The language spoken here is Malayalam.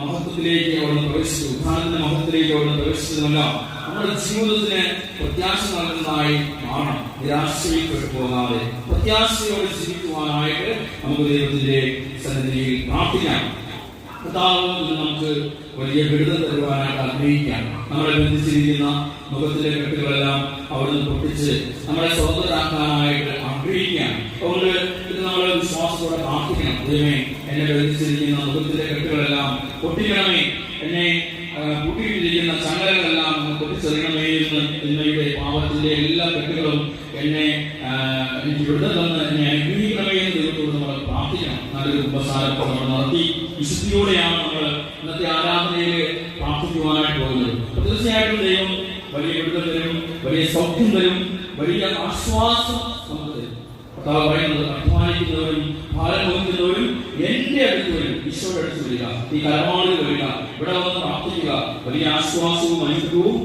മഹത്വത്തിലേക്ക് അവിടുന്ന് പ്രവേശിച്ചു, ഉദ്ധാനത്തിന്റെ മഹത്വത്തിലേക്ക് അവിടുന്ന് പ്രവേശിച്ചതുമല്ല നമ്മുടെ ജീവിതത്തിന് പ്രത്യാശ നൽകുന്നതായി മാറണം. നിരാശയിൽപ്പെട്ടു പോകാതെ പ്രത്യാശയോടെ ജീവിക്കുവാനായിട്ട് നമുക്ക് ദൈവത്തിന്റെ സന്നിധിയിൽ പ്രാർത്ഥിക്കാം. കർത്താവ് നമുക്ക് വലിയ വിടുതൽ തരുവാനായിട്ട് ആഗ്രഹിക്കാം. നമ്മളെ ബന്ധിച്ചിരിക്കുന്ന മുഖത്തിലെ കെട്ടുകളെല്ലാം അവിടുന്ന് പൊട്ടിച്ച് നമ്മളെ സ്വതന്ത്രരാക്കാനായിട്ട് ആഗ്രഹിക്കാം. അതുകൊണ്ട് ഇത് നമ്മൾ വിശ്വാസത്തോടെ പ്രാർത്ഥിക്കണം. ദൈവമേ, എന്നെ ബന്ധിച്ചിരിക്കുന്ന മുഖത്തിലെ കെട്ടുകളെല്ലാം പൊട്ടിക്കണമേ, എന്നെ കൂട്ടിയിട്ടിരിക്കുന്ന ചങ്ങലകളെല്ലാം പൊട്ടിച്ചെറിയണമേ എന്ന് ഇന്നയുടെ പാപത്തിന്റെ എല്ലാ കെട്ടുകളും എനിക്ക് വിടുതൽ തന്ന് എന്നെ അനുഗ്രഹിക്കണമേ എന്ന് ദൈവത്തോട് നമ്മൾ പ്രാർത്ഥിക്കണം. നല്ലൊരു ഉപസാരത്തെ നമ്മൾ നടത്തി വിശുദ്ധിയോടെയാണ് നമ്മൾ ഇന്നത്തെ ആരാധനയിൽ പ്രാർത്ഥിക്കുവാനായിട്ട് പോകുന്നത്. തീർച്ചയായിട്ടും ദൈവം വലിയ വിടുതൽ തരും, വലിയ സൗഖ്യം തരും, വലിയ ആശ്വാസം നമുക്ക് തരും. കർത്താവ് പറയുന്നത്, അധ്വാനിക്കുന്നവരും ഭാരം വഹിക്കുന്നവരും എന്റെ അടുത്ത് വരും, ഈശോയുടെ അടുത്ത് വരിക, ഈ കരമാളിൽ വരിക, ഇവിടെ വന്ന് പ്രാർത്ഥിക്കുക, വലിയ ആശ്വാസവും അനുഗ്രഹവും